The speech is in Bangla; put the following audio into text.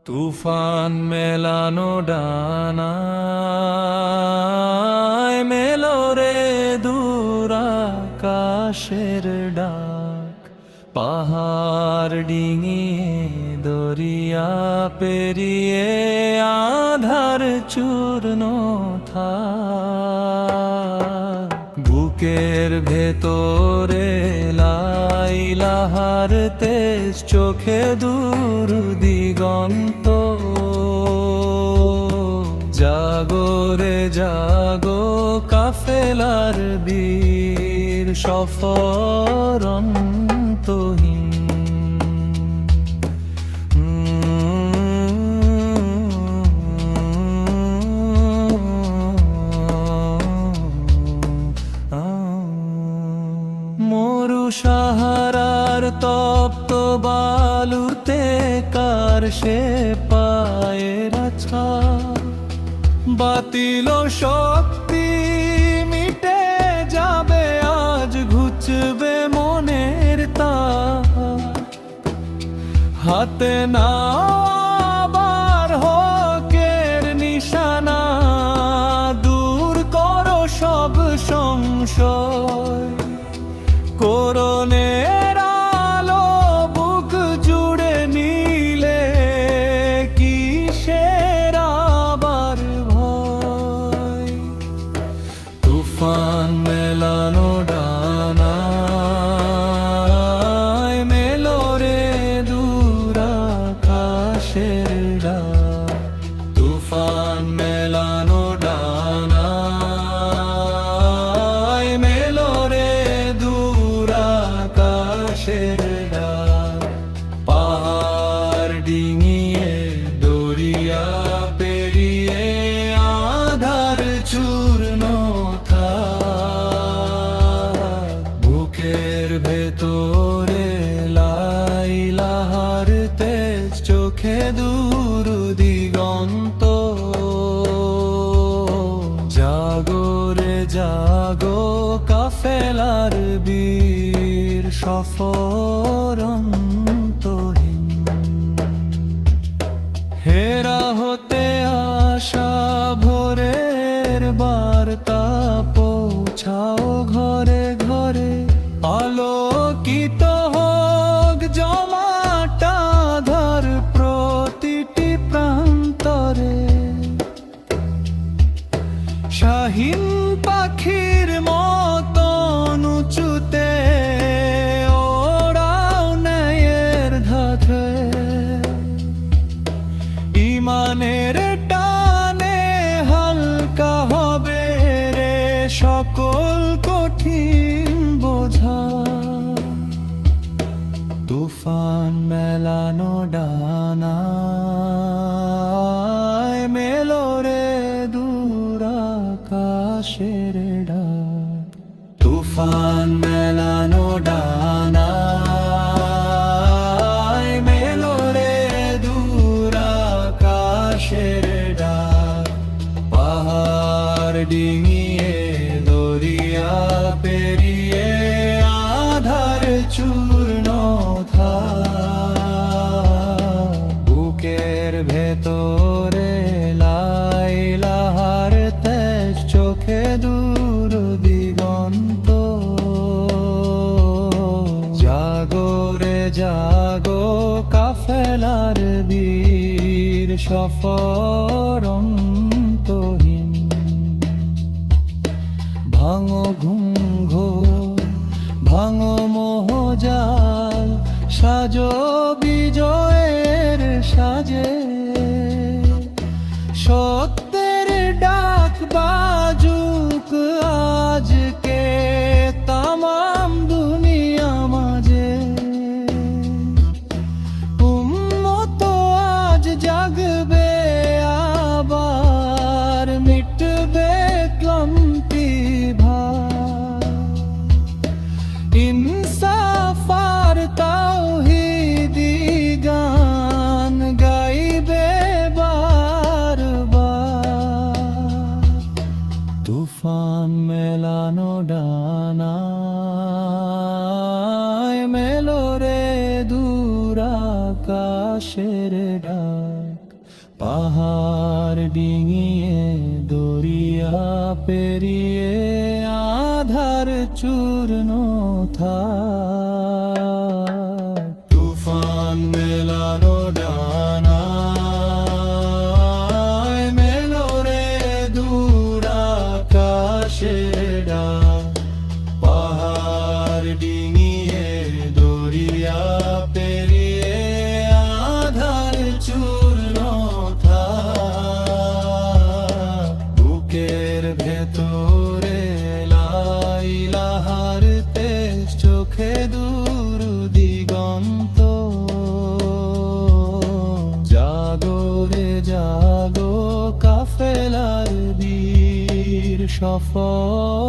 তুফান মেলানো ডানায় মেলো রে দূর আকাশের ডাক, পাহাড় ডিঙিয়ে দরিয়া পেরিয়ে আধার চূর্ণ থাক। বুকের ভেতরে লাইলাহার তেজ, চোখে দূর দিগন্ত। জাগো রে জাগো কাফেলার বীর, সফর অন্তহীন। মরু সাহারার তপ্ত বালুতে কার সে পায়ের ছাপ, বাতিল শক্তি মিটে যাবে আজ, ঘুচবে মনের তাপ। হাতে না আবার হকের নিশানা, দূর করো সব সংশয়। করণের আলো বুক জুড়ে নিলে, কিসের আবার ভয়। তুফান মেলানো ডানায় মেলো রে দূর আকাশের ডাক, তুফান মেলানো ডানায় মেলো রে দূর আকাশের ডাক। পাহাড় ডিঙিয়ে দরিয়া পেরিয়ে আধার চূর্ণ থাক। বুকের ভেতরে লাইলাহার তেজ, চোখে দূর দিগন্ত। জাগো রে জাগো কাফেলার বীর, সফর অন্তহীন। হেরা হতে আশা ভোরের বার্তা, পৌঁছাও ঘরে ঘরে। আলোকিত হোক জমাটা ধার প্রতিটি প্রান্তরে। শাহীন পাখির মতন উঁচুতে ওড়াও ন্যায়ের ধাতে। ইমানের টানে হালকা হবে রে সকল কঠিন বোঝা। তুফান মেলানো ডানায় মেলো রে দূর আকাশের ডাক, তুফান মেলানো ডানায় মেলো রে দূর আকাশের ডাক। পাহাড় ডিঙিয়ে দরিয়া পেরিয়ে আধার চূর্ণ থাক। বুকের ভেতরে লাইলাহার তেজ, চোখে দূর দিগন্ত। জাগো রে জাগো কাফেলার বীর, সফর অন্তহীন। ভাঙো ঘুম ঘোর, ভাঙো মোহজাল, সাজো বিজয়ের সাজে। সত্যের ডাক বাজুক আজকে তামাম দুনিয়া মাঝে। উম্মত আজ জাগবে পাহাড় ডিঙিয়ে দরিয়া পেরিয়ে আধার চূর্ণ থায় তুফান মেলানো ডানায় মেলো রে দূর আকাশের ডাক পাহাড় ডিঙিয়ে দরিয়া পেরিয়ে আধার চূর্ণ থাক বুকের ভেতরে লাইলাহার তেজ চোখে দূর দিগন্ত জাগো রে জাগো কাফেলার বীর সফর